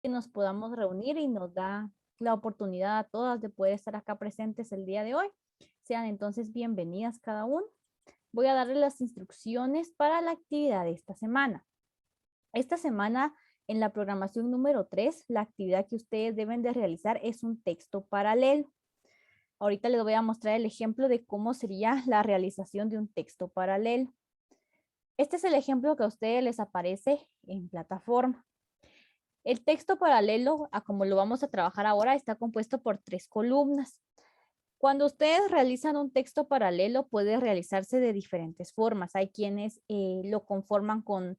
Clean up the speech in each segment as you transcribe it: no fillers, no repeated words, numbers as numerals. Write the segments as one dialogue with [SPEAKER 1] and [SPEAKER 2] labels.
[SPEAKER 1] que nos podamos reunir y nos da la oportunidad a todas de poder estar acá presentes el día de hoy. Sean entonces bienvenidas cada uno. Voy a darles las instrucciones para la actividad de esta semana. Esta semana, en la programación número 3, la actividad que ustedes deben de realizar es un texto paralelo. Ahorita les voy a mostrar el ejemplo de cómo sería la realización de un texto paralelo. Este es el ejemplo que a ustedes les aparece en plataforma. El texto paralelo, a como lo vamos a trabajar ahora, está compuesto por 3 columnas. Cuando ustedes realizan un texto paralelo, puede realizarse de diferentes formas. Hay quienes lo conforman con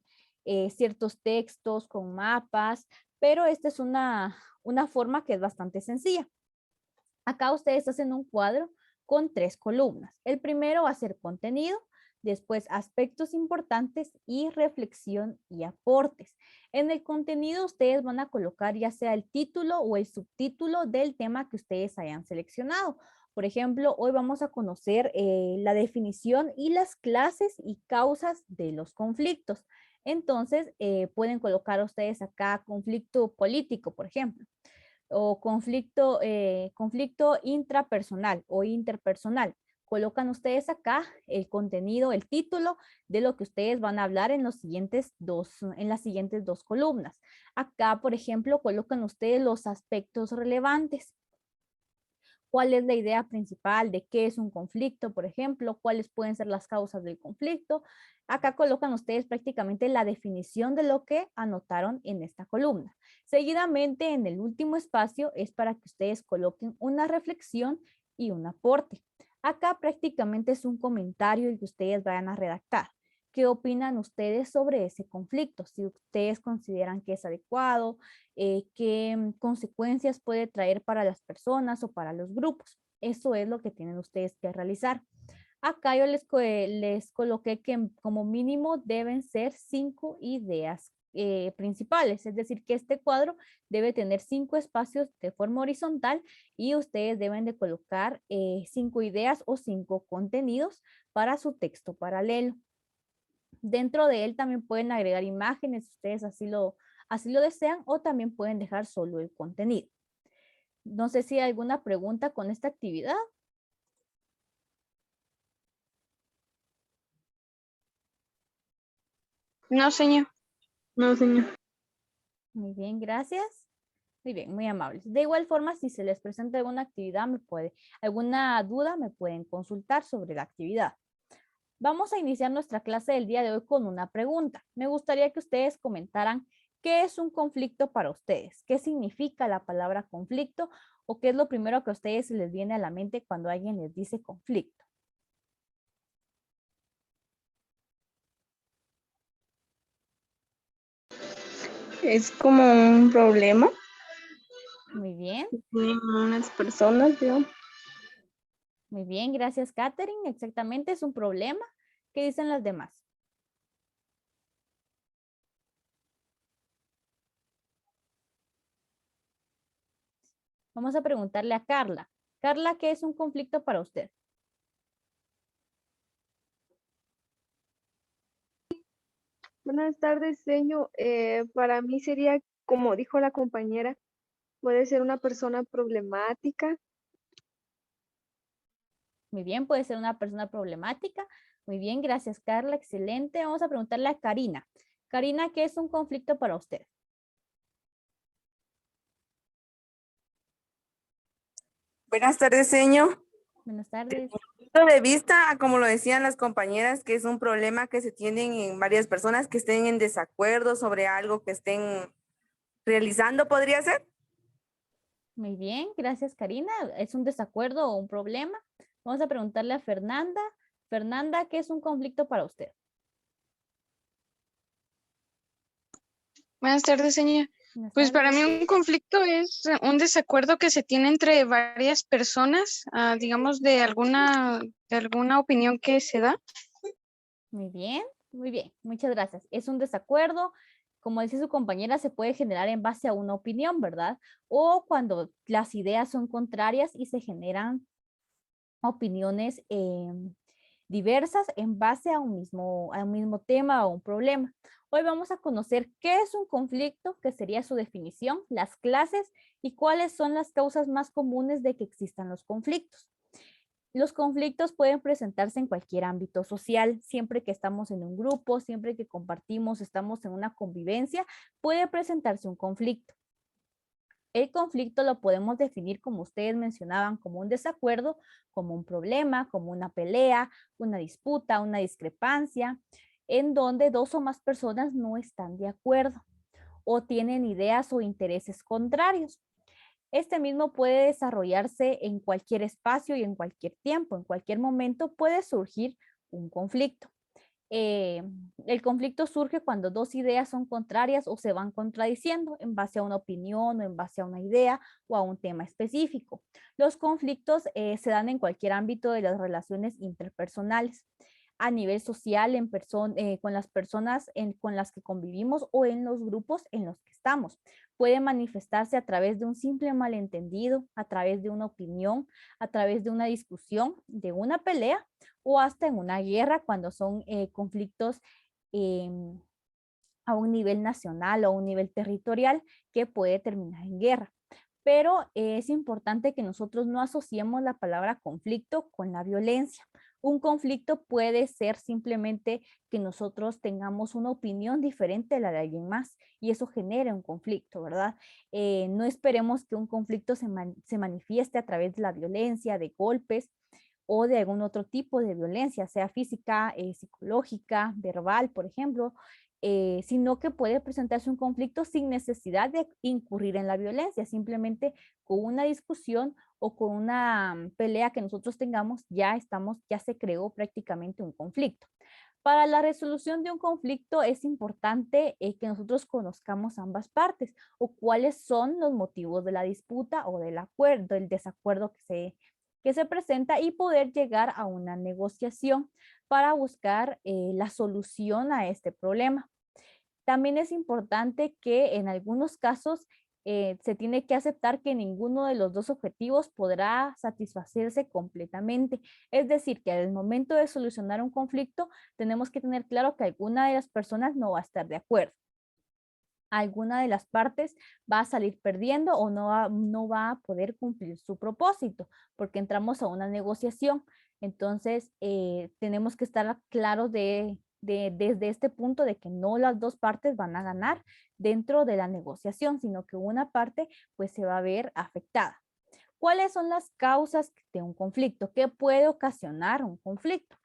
[SPEAKER 1] ciertos textos, con mapas, pero esta es una forma que es bastante sencilla. Acá ustedes hacen un cuadro con 3 columnas. El primero va a ser contenido, después aspectos importantes y reflexión y aportes. En el contenido ustedes van a colocar ya sea el título o el subtítulo del tema que ustedes hayan seleccionado. Por ejemplo, hoy vamos a conocer la definición y las clases y causas de los conflictos. Entonces, pueden colocar ustedes acá conflicto político, por ejemplo, o conflicto intrapersonal o interpersonal. Colocan ustedes acá el contenido, el título de lo que ustedes van a hablar en las siguientes dos columnas. Acá, por ejemplo, colocan ustedes los aspectos relevantes. ¿Cuál es la idea principal de qué es un conflicto, por ejemplo? ¿Cuáles pueden ser las causas del conflicto? Acá colocan ustedes prácticamente la definición de lo que anotaron en esta columna. Seguidamente, en el último espacio es para que ustedes coloquen una reflexión y un aporte. Acá prácticamente es un comentario el que ustedes vayan a redactar. ¿Qué opinan ustedes sobre ese conflicto? Si ustedes consideran que es adecuado, qué consecuencias puede traer para las personas o para los grupos. Eso es lo que tienen ustedes que realizar. Acá yo les coloqué que como mínimo deben ser 5 ideas principales, es decir, que este cuadro debe tener 5 espacios de forma horizontal y ustedes deben de colocar 5 ideas o 5 contenidos para su texto paralelo. Dentro de él también pueden agregar imágenes, si ustedes así lo desean, o también pueden dejar solo el contenido. No sé si hay alguna pregunta con esta actividad.
[SPEAKER 2] No, señor.
[SPEAKER 3] No, señor.
[SPEAKER 1] Muy bien, gracias. Muy bien, muy amables. De igual forma, si se les presenta alguna actividad, alguna duda, me pueden consultar sobre la actividad. Vamos a iniciar nuestra clase del día de hoy con una pregunta. Me gustaría que ustedes comentaran qué es un conflicto para ustedes, qué significa la palabra conflicto o qué es lo primero que a ustedes se les viene a la mente cuando alguien les dice conflicto.
[SPEAKER 3] Es como un problema.
[SPEAKER 1] Muy bien,
[SPEAKER 3] Tienen unas personas, digamos.
[SPEAKER 1] muy bien, gracias Katherine. Exactamente, es un problema. ¿Qué dicen las demás? Vamos a preguntarle a Carla. Carla, ¿qué es un conflicto para usted?
[SPEAKER 2] Buenas tardes, señor. Para mí sería, como dijo la compañera, puede ser una persona problemática.
[SPEAKER 1] Muy bien, puede ser una persona problemática. Muy bien, gracias Carla, excelente. Vamos a preguntarle a Karina. Karina, ¿qué es un conflicto para usted?
[SPEAKER 4] Buenas tardes, señor.
[SPEAKER 1] Buenas tardes.
[SPEAKER 4] Punto de vista, como lo decían las compañeras, que es un problema que se tienen en varias personas que estén en desacuerdo sobre algo que estén realizando, ¿podría ser?
[SPEAKER 1] Muy bien, gracias Karina. ¿Es un desacuerdo o un problema? Vamos a preguntarle a Fernanda. Fernanda, ¿qué es un conflicto para usted?
[SPEAKER 2] Buenas tardes, señor.
[SPEAKER 1] Buenas
[SPEAKER 2] Pues para
[SPEAKER 1] tardes.
[SPEAKER 2] mí un conflicto es un desacuerdo que se tiene entre varias personas, digamos, de alguna opinión que se da.
[SPEAKER 1] Muy bien, muy bien. Muchas gracias. Es un desacuerdo. Como dice su compañera, se puede generar en base a una opinión, ¿verdad? O cuando las ideas son contrarias y se generan opiniones diversas en base a un mismo tema o un problema. Hoy vamos a conocer qué es un conflicto, qué sería su definición, las clases y cuáles son las causas más comunes de que existan los conflictos. Los conflictos pueden presentarse en cualquier ámbito social, siempre que estamos en un grupo, siempre que compartimos, estamos en una convivencia, puede presentarse un conflicto. El conflicto lo podemos definir, como ustedes mencionaban, como un desacuerdo, como un problema, como una pelea, una disputa, una discrepancia, en donde dos o más personas no están de acuerdo o tienen ideas o intereses contrarios. Este mismo puede desarrollarse en cualquier espacio y en cualquier tiempo. En cualquier momento puede surgir un conflicto. El conflicto surge cuando dos ideas son contrarias o se van contradiciendo en base a una opinión o en base a una idea o a un tema específico. Los conflictos se dan en cualquier ámbito de las relaciones interpersonales, a nivel social, con las personas con las que convivimos o en los grupos en los que estamos. Puede manifestarse a través de un simple malentendido, a través de una opinión, a través de una discusión, de una pelea o hasta en una guerra cuando son conflictos a un nivel nacional o a un nivel territorial que puede terminar en guerra. Pero es importante que nosotros no asociemos la palabra conflicto con la violencia. Un conflicto puede ser simplemente que nosotros tengamos una opinión diferente a la de alguien más y eso genera un conflicto, ¿verdad? No esperemos que un conflicto se manifieste a través de la violencia, de golpes o de algún otro tipo de violencia, sea física, psicológica, verbal, por ejemplo, sino que puede presentarse un conflicto sin necesidad de incurrir en la violencia, simplemente con una discusión o con una pelea que nosotros tengamos, ya se creó prácticamente un conflicto. Para la resolución de un conflicto es importante que nosotros conozcamos ambas partes o cuáles son los motivos de la disputa o del acuerdo, el desacuerdo que se presenta y poder llegar a una negociación para buscar la solución a este problema. También es importante que en algunos casos se tiene que aceptar que ninguno de los dos objetivos podrá satisfacerse completamente. Es decir, que al momento de solucionar un conflicto tenemos que tener claro que alguna de las personas no va a estar de acuerdo. Alguna de las partes va a salir perdiendo o no va a poder cumplir su propósito porque entramos a una negociación. Entonces, tenemos que estar claros desde este punto de que no las dos partes van a ganar dentro de la negociación, sino que una parte pues se va a ver afectada. ¿Cuáles son las causas de un conflicto? ¿Qué puede ocasionar un conflicto?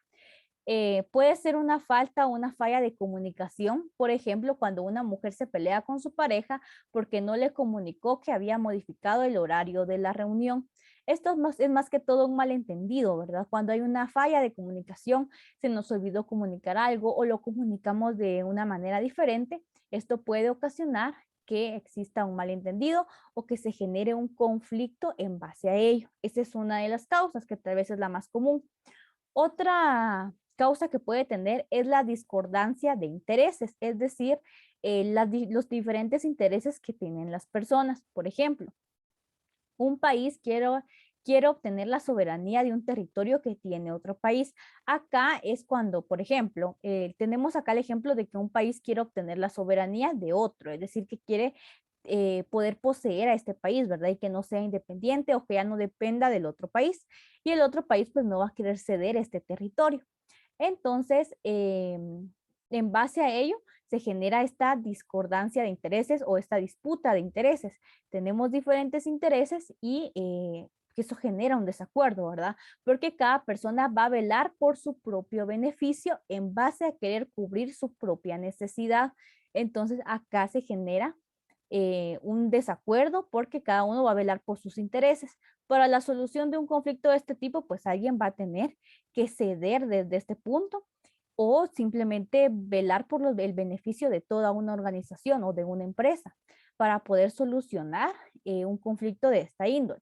[SPEAKER 1] Puede ser una falta o una falla de comunicación, por ejemplo, cuando una mujer se pelea con su pareja porque no le comunicó que había modificado el horario de la reunión. Esto es más que todo un malentendido, ¿verdad? Cuando hay una falla de comunicación, se nos olvidó comunicar algo o lo comunicamos de una manera diferente, esto puede ocasionar que exista un malentendido o que se genere un conflicto en base a ello. Esa es una de las causas que tal vez es la más común. Otra causa que puede tener es la discordancia de intereses, es decir, los diferentes intereses que tienen las personas. Por ejemplo, un país quiere obtener la soberanía de un territorio que tiene otro país. Acá es cuando, por ejemplo, tenemos acá el ejemplo de que un país quiere obtener la soberanía de otro, es decir, que quiere poder poseer a este país, ¿verdad? Y que no sea independiente o que ya no dependa del otro país. Y el otro país pues no va a querer ceder este territorio. Entonces, en base a ello, se genera esta discordancia de intereses o esta disputa de intereses. Tenemos diferentes intereses y eso genera un desacuerdo, ¿verdad? Porque cada persona va a velar por su propio beneficio en base a querer cubrir su propia necesidad. Entonces, acá se genera un desacuerdo porque cada uno va a velar por sus intereses. Para la solución de un conflicto de este tipo, pues alguien va a tener que ceder desde este punto o simplemente velar por el beneficio de toda una organización o de una empresa para poder solucionar un conflicto de esta índole.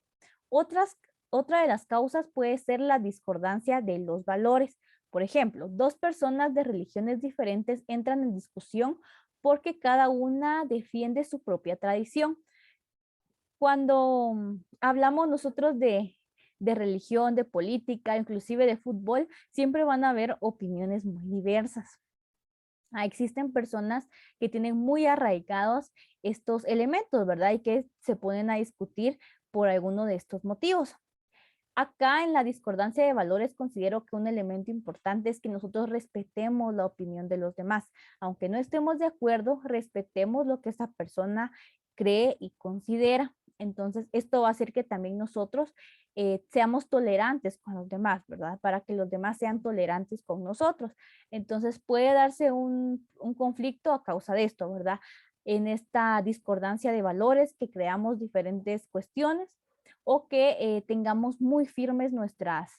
[SPEAKER 1] Otra de las causas puede ser la discordancia de los valores. Por ejemplo, dos personas de religiones diferentes entran en discusión porque cada una defiende su propia tradición. Cuando hablamos nosotros de de religión, de política, inclusive de fútbol, siempre van a haber opiniones muy diversas. Existen personas que tienen muy arraigados estos elementos, ¿verdad? Y que se ponen a discutir por alguno de estos motivos. Acá en la discordancia de valores considero que un elemento importante es que nosotros respetemos la opinión de los demás. Aunque no estemos de acuerdo, respetemos lo que esa persona cree y considera. Entonces, esto va a hacer que también nosotros seamos tolerantes con los demás, ¿verdad? Para que los demás sean tolerantes con nosotros. Entonces, puede darse un conflicto a causa de esto, ¿verdad? En esta discordancia de valores, que creamos diferentes cuestiones o que tengamos muy firmes nuestras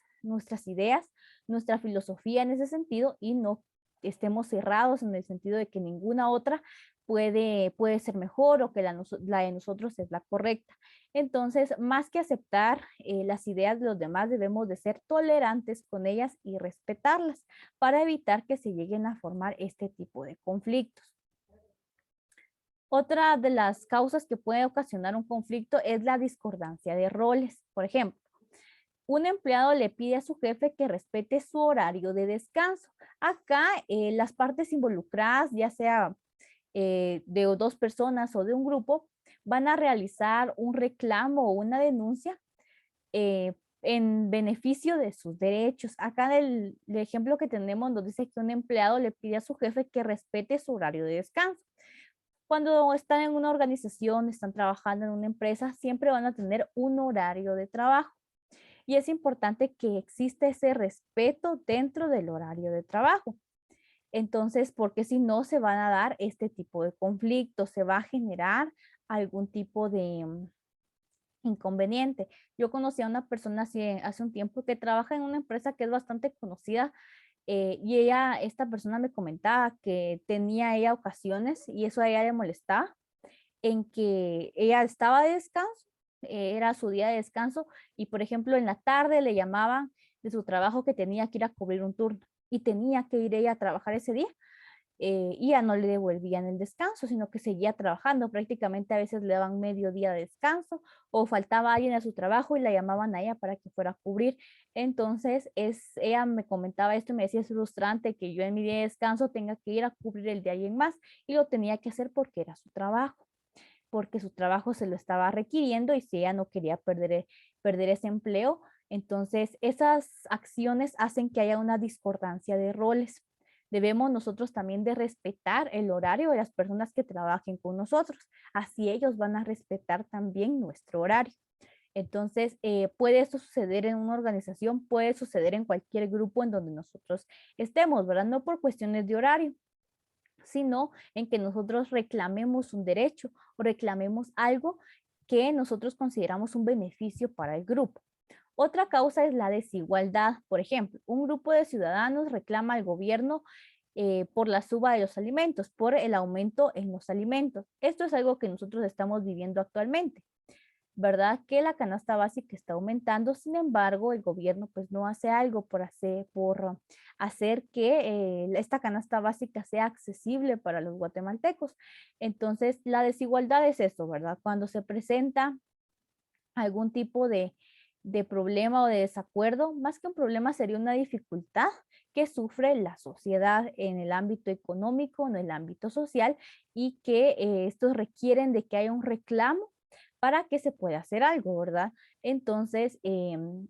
[SPEAKER 1] ideas, nuestra filosofía en ese sentido y no estemos cerrados en el sentido de que ninguna otra puede ser mejor o que la de nosotros es la correcta. Entonces, más que aceptar las ideas de los demás, debemos de ser tolerantes con ellas y respetarlas para evitar que se lleguen a formar este tipo de conflictos. Otra de las causas que puede ocasionar un conflicto es la discordancia de roles. Por ejemplo, un empleado le pide a su jefe que respete su horario de descanso. Acá las partes involucradas, ya sea de dos personas o de un grupo, van a realizar un reclamo o una denuncia en beneficio de sus derechos. Acá el ejemplo que tenemos nos dice que un empleado le pide a su jefe que respete su horario de descanso. Cuando están en una organización, están trabajando en una empresa, siempre van a tener un horario de trabajo. Y es importante que exista ese respeto dentro del horario de trabajo. Entonces, porque si no, se van a dar este tipo de conflictos, se va a generar algún tipo de inconveniente. Yo conocí a una persona hace un tiempo que trabaja en una empresa que es bastante conocida y esta persona me comentaba que tenía ella ocasiones y eso a ella le molestaba en que ella estaba de descanso, era su día de descanso y por ejemplo en la tarde le llamaban de su trabajo que tenía que ir a cubrir un turno y tenía que ir ella a trabajar ese día y ya no le devolvían el descanso, sino que seguía trabajando. Prácticamente a veces le daban medio día de descanso o faltaba alguien a su trabajo y la llamaban a ella para que fuera a cubrir. Entonces, ella me comentaba esto y me decía, es frustrante que yo en mi día de descanso tenga que ir a cubrir el de alguien más y lo tenía que hacer porque era su trabajo, porque su trabajo se lo estaba requiriendo y si ella no quería perder ese empleo, entonces esas acciones hacen que haya una discordancia de roles. Debemos nosotros también de respetar el horario de las personas que trabajen con nosotros. Así ellos van a respetar también nuestro horario. Entonces, puede esto suceder en una organización, puede suceder en cualquier grupo en donde nosotros estemos, ¿verdad? No por cuestiones de horario, sino en que nosotros reclamemos un derecho o reclamemos algo que nosotros consideramos un beneficio para el grupo. Otra causa es la desigualdad. Por ejemplo, un grupo de ciudadanos reclama al gobierno por la suba de los alimentos, por el aumento en los alimentos. Esto es algo que nosotros estamos viviendo actualmente, ¿verdad? Que la canasta básica está aumentando, sin embargo, el gobierno pues no hace algo por hacer que esta canasta básica sea accesible para los guatemaltecos. Entonces, la desigualdad es eso, ¿verdad? Cuando se presenta algún tipo de problema o de desacuerdo, más que un problema sería una dificultad que sufre la sociedad en el ámbito económico, en el ámbito social y que estos requieren de que haya un reclamo para que se pueda hacer algo, ¿verdad? Entonces,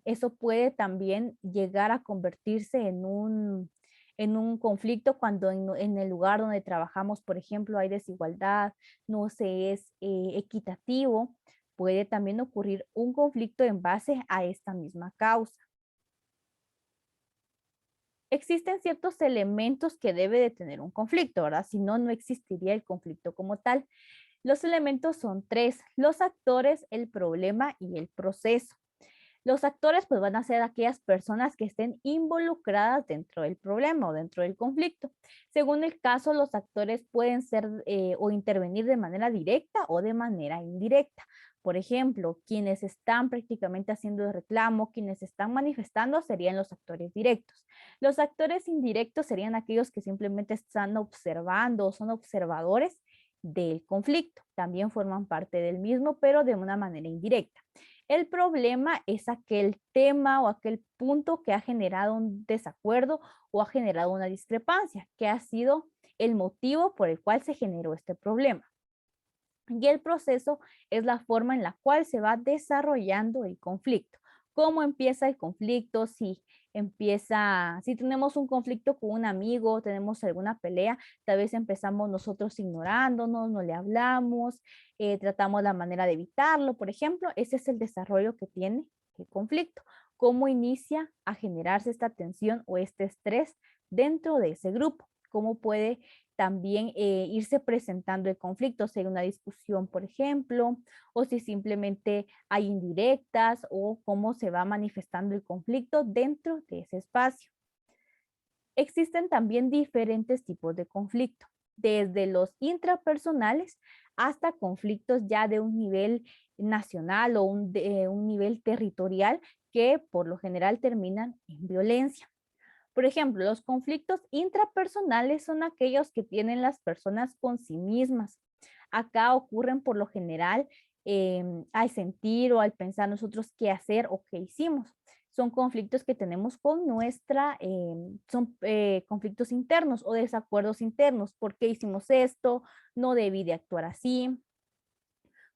[SPEAKER 1] eso puede también llegar a convertirse en un conflicto cuando en el lugar donde trabajamos, por ejemplo, hay desigualdad, no se es equitativo, puede también ocurrir un conflicto en base a esta misma causa. Existen ciertos elementos que debe de tener un conflicto, ¿verdad? Si no, no existiría el conflicto como tal. Los elementos son tres: los actores, el problema y el proceso. Los actores pues van a ser aquellas personas que estén involucradas dentro del problema o dentro del conflicto. Según el caso, los actores pueden ser o intervenir de manera directa o de manera indirecta. Por ejemplo, quienes están prácticamente haciendo el reclamo, quienes están manifestando serían los actores directos. Los actores indirectos serían aquellos que simplemente están observando o son observadores del conflicto. También forman parte del mismo, pero de una manera indirecta. El problema es aquel tema o aquel punto que ha generado un desacuerdo o ha generado una discrepancia, que ha sido el motivo por el cual se generó este problema. Y el proceso es la forma en la cual se va desarrollando el conflicto. ¿Cómo empieza el conflicto? Si tenemos un conflicto con un amigo, tenemos alguna pelea, tal vez empezamos nosotros ignorándonos, no le hablamos, tratamos la manera de evitarlo, por ejemplo. Ese es el desarrollo que tiene el conflicto. ¿Cómo inicia a generarse esta tensión o este estrés dentro de ese grupo? ¿Cómo puede también irse presentando el conflicto, si hay una discusión, por ejemplo, o si simplemente hay indirectas, o cómo se va manifestando el conflicto dentro de ese espacio? Existen también diferentes tipos de conflicto, desde los intrapersonales hasta conflictos ya de un nivel nacional o un nivel territorial que por lo general terminan en violencia. Por ejemplo, los conflictos intrapersonales son aquellos que tienen las personas con sí mismas. Acá ocurren por lo general al sentir o al pensar nosotros qué hacer o qué hicimos. Son conflictos que tenemos con conflictos internos o desacuerdos internos. ¿Por qué hicimos esto? No debí de actuar así.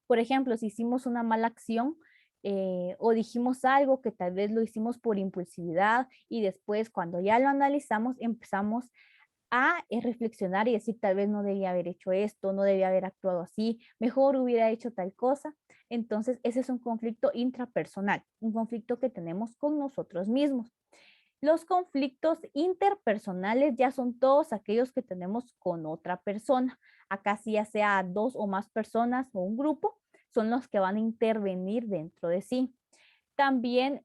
[SPEAKER 1] Por ejemplo, si hicimos una mala acción, o dijimos algo que tal vez lo hicimos por impulsividad y después cuando ya lo analizamos empezamos a reflexionar y decir tal vez no debía haber hecho esto, no debía haber actuado así, mejor hubiera hecho tal cosa. Entonces ese es un conflicto intrapersonal, un conflicto que tenemos con nosotros mismos. Los conflictos interpersonales ya son todos aquellos que tenemos con otra persona. Acá sí ya sea dos o más personas o un grupo, son los que van a intervenir dentro de sí. También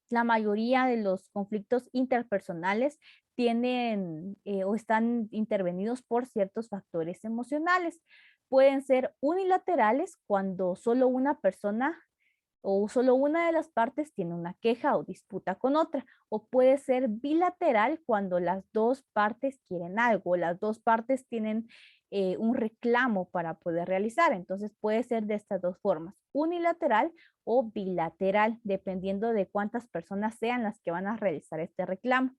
[SPEAKER 1] la mayoría de los conflictos interpersonales tienen o están intervenidos por ciertos factores emocionales. Pueden ser unilaterales cuando solo una persona o solo una de las partes tiene una queja o disputa con otra, o puede ser bilateral cuando las dos partes quieren algo, las dos partes tienen un reclamo para poder realizar. Entonces puede ser de estas dos formas, unilateral o bilateral, dependiendo de cuántas personas sean las que van a realizar este reclamo.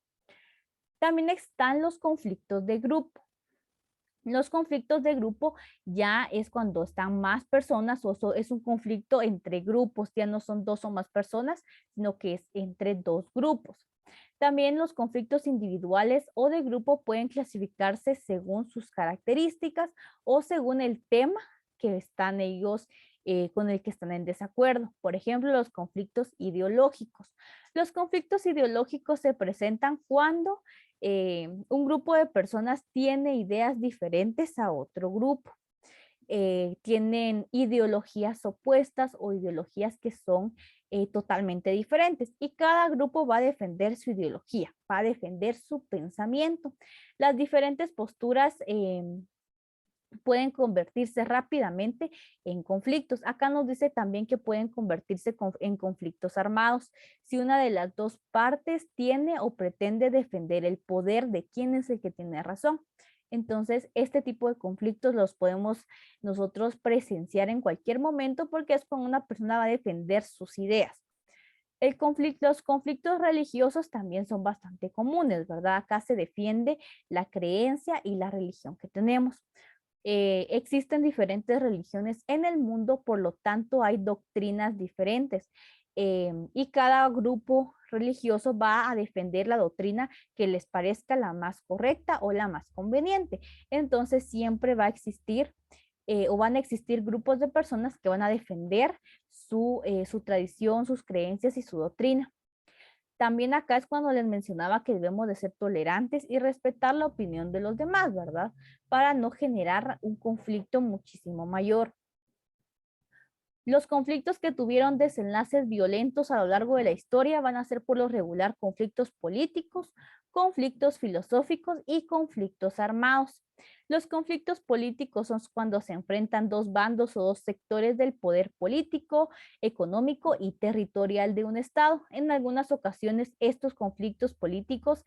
[SPEAKER 1] También están los conflictos de grupo. Los conflictos de grupo ya es cuando están más personas o es un conflicto entre grupos, ya no son dos o más personas, sino que es entre dos grupos. También los conflictos individuales o de grupo pueden clasificarse según sus características o según el tema que están ellos con el que están en desacuerdo. Por ejemplo, los conflictos ideológicos. Los conflictos ideológicos se presentan cuando un grupo de personas tiene ideas diferentes a otro grupo. Tienen ideologías opuestas o ideologías que son totalmente diferentes y cada grupo va a defender su ideología, va a defender su pensamiento. Las diferentes posturas pueden convertirse rápidamente en conflictos. Acá nos dice también que pueden convertirse en conflictos armados si una de las dos partes tiene o pretende defender el poder de quién es el que tiene razón. Entonces, este tipo de conflictos los podemos nosotros presenciar en cualquier momento porque es cuando una persona va a defender sus ideas. Los conflictos religiosos también son bastante comunes, ¿verdad? Acá se defiende la creencia y la religión que tenemos. Existen diferentes religiones en el mundo, por lo tanto hay doctrinas diferentes y cada grupo religioso va a defender la doctrina que les parezca la más correcta o la más conveniente. Entonces siempre va a existir o van a existir grupos de personas que van a defender su tradición, sus creencias y su doctrina. También acá es cuando les mencionaba que debemos de ser tolerantes y respetar la opinión de los demás, ¿verdad? Para no generar un conflicto muchísimo mayor. Los conflictos que tuvieron desenlaces violentos a lo largo de la historia van a ser por lo regular conflictos políticos, conflictos filosóficos y conflictos armados. Los conflictos políticos son cuando se enfrentan dos bandos o dos sectores del poder político, económico y territorial de un estado. En algunas ocasiones estos conflictos políticos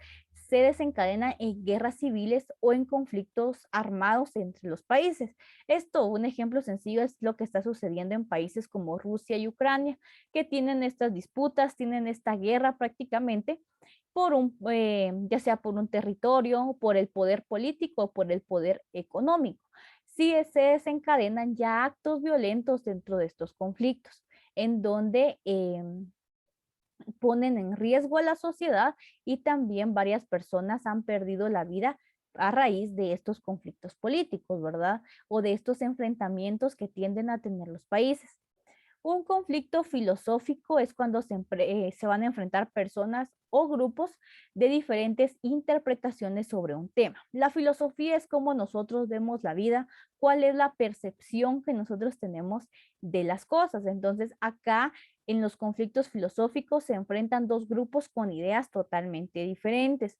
[SPEAKER 1] se desencadena en guerras civiles o en conflictos armados entre los países. Esto, un ejemplo sencillo, es lo que está sucediendo en países como Rusia y Ucrania, que tienen estas disputas, tienen esta guerra prácticamente por ya sea por un territorio, por el poder político o por el poder económico. Sí se desencadenan ya actos violentos dentro de estos conflictos, en donde ponen en riesgo a la sociedad y también varias personas han perdido la vida a raíz de estos conflictos políticos, ¿verdad? O de estos enfrentamientos que tienden a tener los países. Un conflicto filosófico es cuando se van a enfrentar personas o grupos de diferentes interpretaciones sobre un tema. La filosofía es cómo nosotros vemos la vida, cuál es la percepción que nosotros tenemos de las cosas. Entonces, acá en los conflictos filosóficos se enfrentan dos grupos con ideas totalmente diferentes.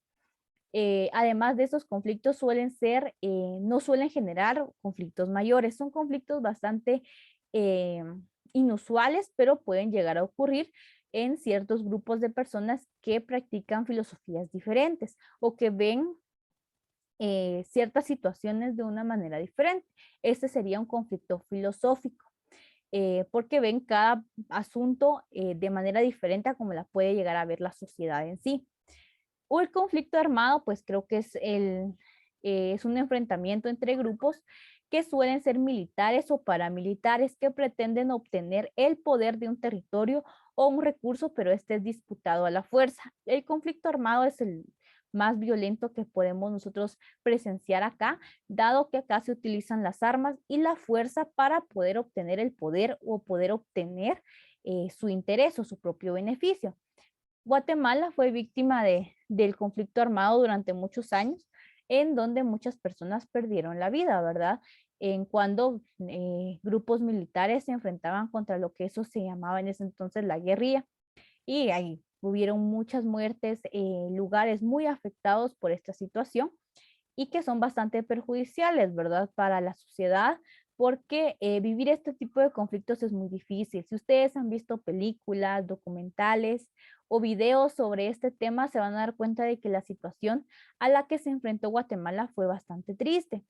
[SPEAKER 1] Además de esos conflictos no suelen generar conflictos mayores, son conflictos bastante eh, inusuales, pero pueden llegar a ocurrir en ciertos grupos de personas que practican filosofías diferentes o que ven ciertas situaciones de una manera diferente. Este sería un conflicto filosófico. Porque ven cada asunto de manera diferente a como la puede llegar a ver la sociedad en sí. O el conflicto armado, pues creo que es un enfrentamiento entre grupos que suelen ser militares o paramilitares que pretenden obtener el poder de un territorio o un recurso, pero este es disputado a la fuerza. El conflicto armado es el más violento que podemos nosotros presenciar acá, dado que acá se utilizan las armas y la fuerza para poder obtener el poder o poder obtener su interés o su propio beneficio. Guatemala fue víctima del conflicto armado durante muchos años, en donde muchas personas perdieron la vida, ¿verdad? En cuando grupos militares se enfrentaban contra lo que eso se llamaba en ese entonces la guerrilla, y ahí hubieron muchas muertes, lugares muy afectados por esta situación y que son bastante perjudiciales, ¿verdad? Para la sociedad, porque vivir este tipo de conflictos es muy difícil. Si ustedes han visto películas, documentales o videos sobre este tema, se van a dar cuenta de que la situación a la que se enfrentó Guatemala fue bastante triste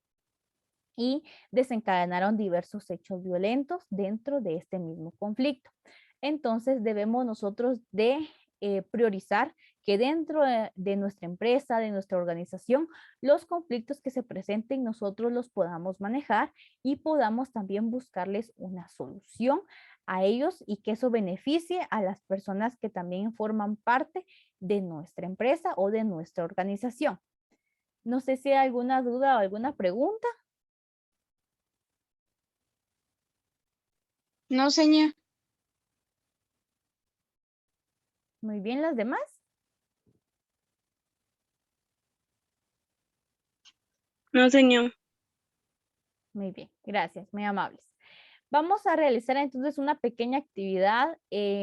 [SPEAKER 1] y desencadenaron diversos hechos violentos dentro de este mismo conflicto. Entonces debemos nosotros de priorizar que dentro de nuestra empresa, de nuestra organización, los conflictos que se presenten nosotros los podamos manejar y podamos también buscarles una solución a ellos y que eso beneficie a las personas que también forman parte de nuestra empresa o de nuestra organización. No sé si hay alguna duda o alguna pregunta.
[SPEAKER 3] No, señor.
[SPEAKER 1] Muy bien, ¿las demás?
[SPEAKER 3] No, señor.
[SPEAKER 1] Muy bien, gracias, muy amables. Vamos a realizar entonces una pequeña actividad.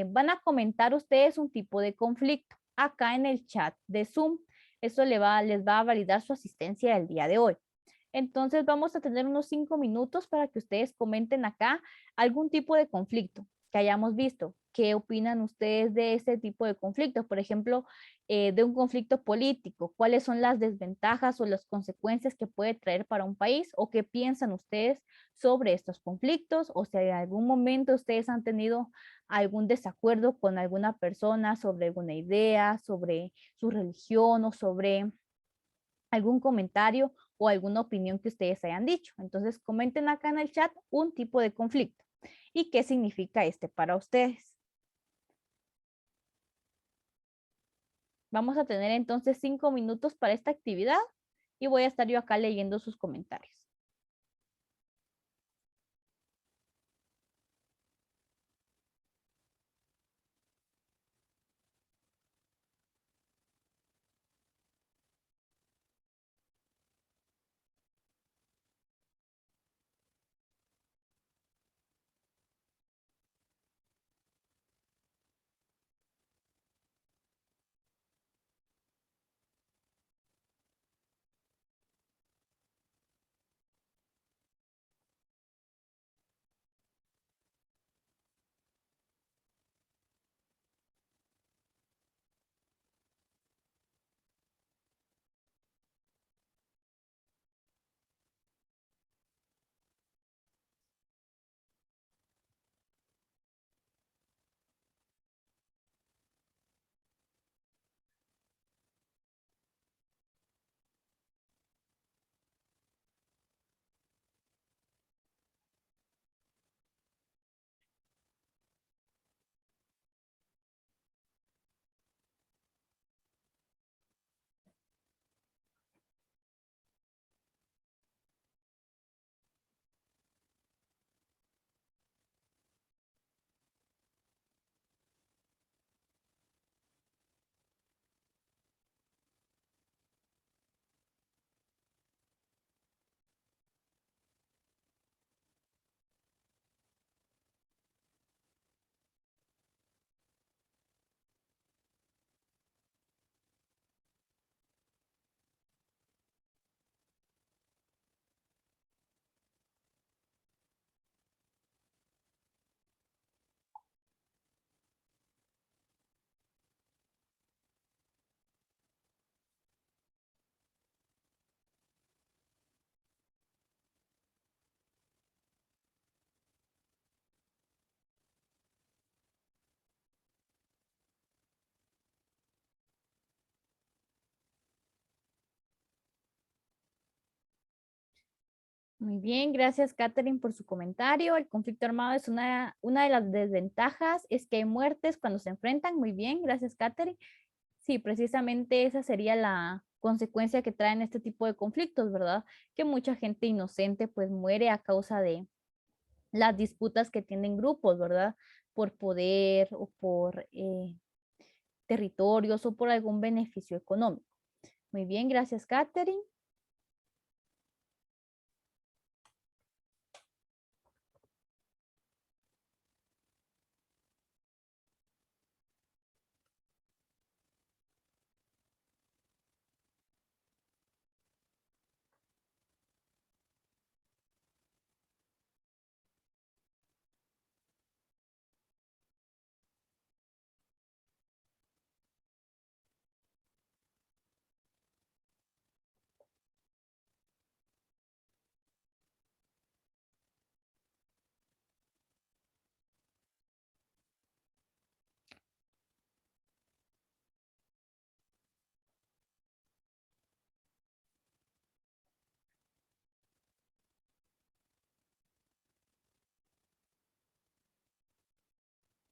[SPEAKER 1] Van a comentar ustedes un tipo de conflicto acá en el chat de Zoom. Eso les va a validar su asistencia del día de hoy. Entonces vamos a tener unos 5 minutos para que ustedes comenten acá algún tipo de conflicto que hayamos visto. ¿Qué opinan ustedes de este tipo de conflictos? Por ejemplo, de un conflicto político. ¿Cuáles son las desventajas o las consecuencias que puede traer para un país? ¿O qué piensan ustedes sobre estos conflictos? O si en algún momento ustedes han tenido algún desacuerdo con alguna persona sobre alguna idea, sobre su religión o sobre algún comentario o alguna opinión que ustedes hayan dicho. Entonces, comenten acá en el chat un tipo de conflicto y qué significa este para ustedes. Vamos a tener entonces 5 minutos para esta actividad y voy a estar yo acá leyendo sus comentarios. Muy bien, gracias Catherine por su comentario. El conflicto armado es una de las desventajas, es que hay muertes cuando se enfrentan. Muy bien, gracias Catherine. Sí, precisamente esa sería la consecuencia que traen este tipo de conflictos, ¿verdad? Que mucha gente inocente pues muere a causa de las disputas que tienen grupos, ¿verdad? Por poder o por territorios o por algún beneficio económico. Muy bien, gracias Catherine.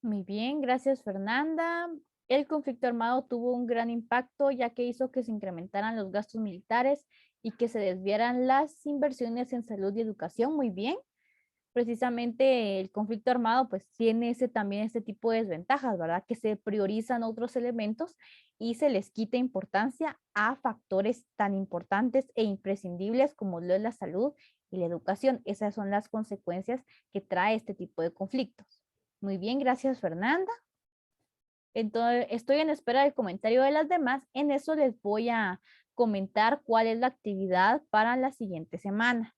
[SPEAKER 1] Muy bien, gracias Fernanda. El conflicto armado tuvo un gran impacto ya que hizo que se incrementaran los gastos militares y que se desviaran las inversiones en salud y educación. Muy bien. Precisamente el conflicto armado pues tiene también este tipo de desventajas, ¿verdad? Que se priorizan otros elementos y se les quita importancia a factores tan importantes e imprescindibles como lo es la salud y la educación. Esas son las consecuencias que trae este tipo de conflictos. Muy bien, gracias Fernanda. Entonces, estoy en espera del comentario de las demás. En eso les voy a comentar cuál es la actividad para la siguiente semana.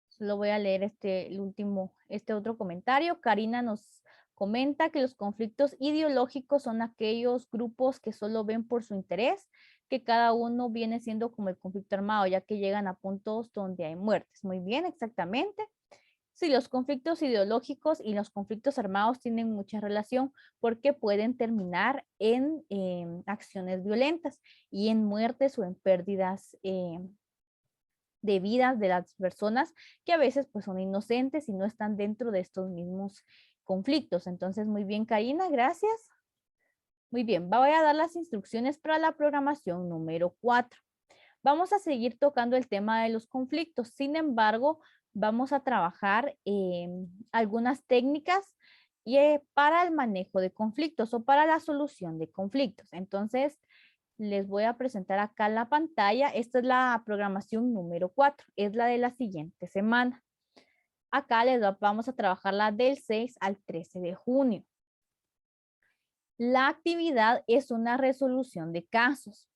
[SPEAKER 1] Solo voy a leer este otro comentario. Karina nos comenta que los conflictos ideológicos son aquellos grupos que solo ven por su interés, que cada uno viene siendo como el conflicto armado, ya que llegan a puntos donde hay muertes. Muy bien, exactamente. Sí, los conflictos ideológicos y los conflictos armados tienen mucha relación porque pueden terminar en acciones violentas y en muertes o en pérdidas de vidas de las personas que a veces pues son inocentes y no están dentro de estos mismos conflictos. Entonces, muy bien, Karina, gracias. Muy bien, voy a dar las instrucciones para la programación número 4. Vamos a seguir tocando el tema de los conflictos. Sin embargo, vamos a trabajar algunas técnicas para el manejo de conflictos o para la solución de conflictos. Entonces, les voy a presentar acá en la pantalla. Esta es la programación número 4. Es la de la siguiente semana. Acá vamos a trabajar la del 6 al 13 de junio. La actividad es una resolución de casos.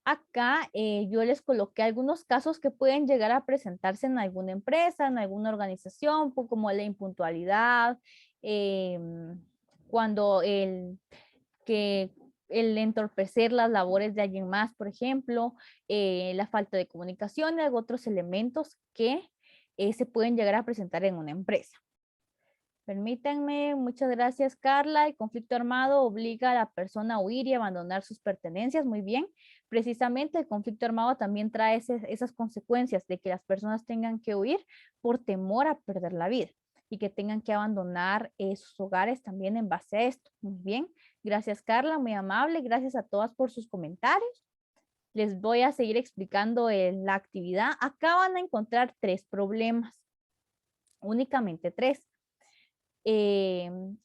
[SPEAKER 1] Acá yo les coloqué algunos casos que pueden llegar a presentarse en alguna empresa, en alguna organización, como la impuntualidad, cuando el entorpecer las labores de alguien más, por ejemplo, la falta de comunicación y otros elementos que se pueden llegar a presentar en una empresa. Permítanme, muchas gracias Carla. El conflicto armado obliga a la persona a huir y abandonar sus pertenencias. Muy bien. Precisamente el conflicto armado también trae esas consecuencias de que las personas tengan que huir por temor a perder la vida y que tengan que abandonar sus hogares también en base a esto. Muy bien. Gracias Carla, muy amable. Gracias a todas por sus comentarios. Les voy a seguir explicando la actividad. Acá van a encontrar 3 problemas. Únicamente 3.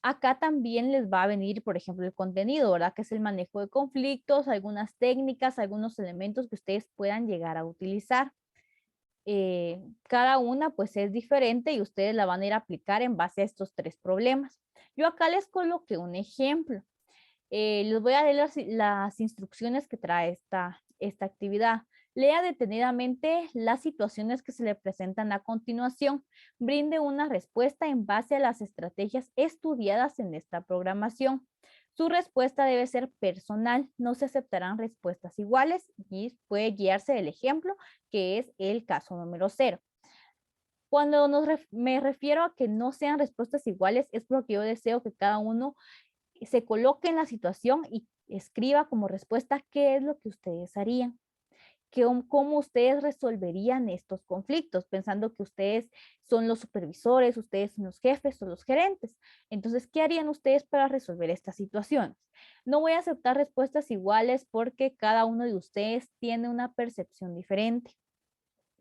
[SPEAKER 1] Acá también les va a venir, por ejemplo, el contenido, ¿verdad? Que es el manejo de conflictos, algunas técnicas, algunos elementos que ustedes puedan llegar a utilizar. Cada una pues es diferente y ustedes la van a ir a aplicar en base a estos 3 problemas. Yo acá les coloqué un ejemplo. Les voy a leer las instrucciones que trae esta actividad. Lea detenidamente las situaciones que se le presentan a continuación. Brinde una respuesta en base a las estrategias estudiadas en esta programación. Su respuesta debe ser personal. No se aceptarán respuestas iguales y puede guiarse del ejemplo, que es el caso número 0. Cuando me refiero a que no sean respuestas iguales, es porque yo deseo que cada uno se coloque en la situación y escriba como respuesta qué es lo que ustedes harían. cómo ustedes resolverían estos conflictos, pensando que ustedes son los supervisores, ustedes son los jefes o los gerentes. Entonces, ¿qué harían ustedes para resolver estas situaciones? No voy a aceptar respuestas iguales porque cada uno de ustedes tiene una percepción diferente.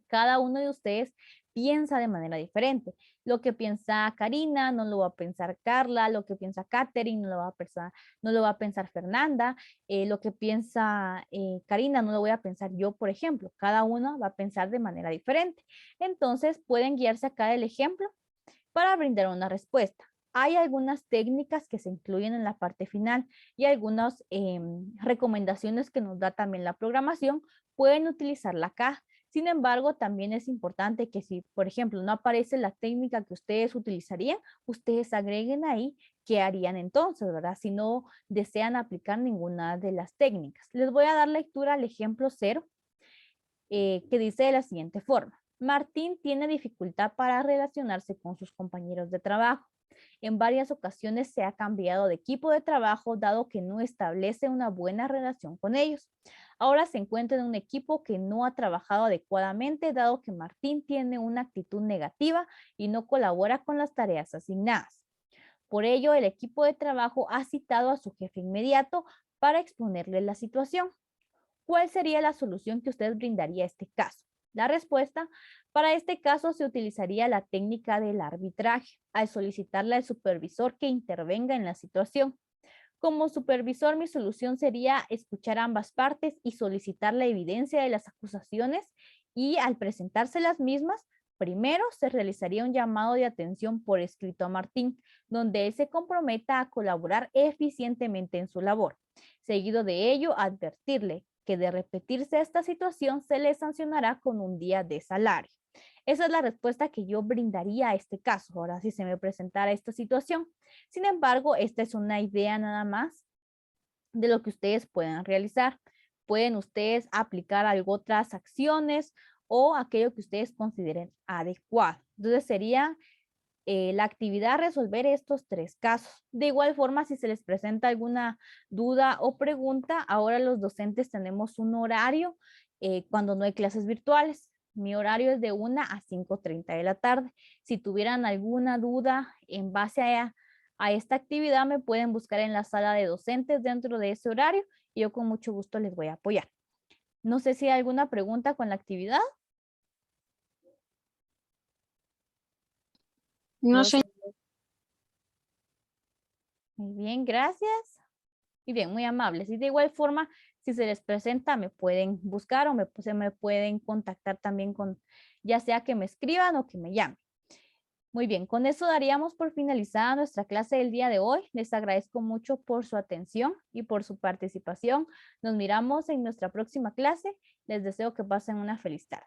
[SPEAKER 1] Cada uno de ustedes piensa de manera diferente. Lo que piensa Karina no lo va a pensar Carla, lo que piensa Katherine no lo va a pensar Fernanda, lo que piensa Karina no lo voy a pensar yo, por ejemplo. Cada uno va a pensar de manera diferente. Entonces pueden guiarse acá del ejemplo para brindar una respuesta. Hay algunas técnicas que se incluyen en la parte final y algunas recomendaciones que nos da también la programación. Pueden utilizarla acá. Sin embargo, también es importante que si, por ejemplo, no aparece la técnica que ustedes utilizarían, ustedes agreguen ahí qué harían entonces, ¿verdad? Si no desean aplicar ninguna de las técnicas. Les voy a dar lectura al ejemplo 0, que dice de la siguiente forma. Martín tiene dificultad para relacionarse con sus compañeros de trabajo. En varias ocasiones se ha cambiado de equipo de trabajo dado que no establece una buena relación con ellos. Ahora se encuentra en un equipo que no ha trabajado adecuadamente dado que Martín tiene una actitud negativa y no colabora con las tareas asignadas. Por ello, el equipo de trabajo ha citado a su jefe inmediato para exponerle la situación. ¿Cuál sería la solución que usted brindaría a este caso? La respuesta, para este caso se utilizaría la técnica del arbitraje al solicitarle al supervisor que intervenga en la situación. Como supervisor, mi solución sería escuchar a ambas partes y solicitar la evidencia de las acusaciones y al presentarse las mismas, primero se realizaría un llamado de atención por escrito a Martín, donde él se comprometa a colaborar eficientemente en su labor. Seguido de ello, advertirle que de repetirse esta situación se le sancionará con un día de salario. Esa es la respuesta que yo brindaría a este caso, ahora si se me presentara esta situación. Sin embargo, esta es una idea nada más de lo que ustedes pueden realizar. Pueden ustedes aplicar algo, otras acciones o aquello que ustedes consideren adecuado. Entonces sería la actividad resolver estos 3 casos. De igual forma, si se les presenta alguna duda o pregunta, ahora los docentes tenemos un horario cuando no hay clases virtuales. Mi horario es de 1 a 5:30 de la tarde. Si tuvieran alguna duda en base a esta actividad, me pueden buscar en la sala de docentes dentro de ese horario y yo con mucho gusto les voy a apoyar. No sé si hay alguna pregunta con la actividad.
[SPEAKER 3] No, señor.
[SPEAKER 1] Muy bien, gracias. Y bien, muy amables. Y de igual forma, si se les presenta, me pueden buscar o se me pueden contactar también con, ya sea que me escriban o que me llamen. Muy bien, con eso daríamos por finalizada nuestra clase del día de hoy. Les agradezco mucho por su atención y por su participación. Nos miramos en nuestra próxima clase. Les deseo que pasen una feliz tarde.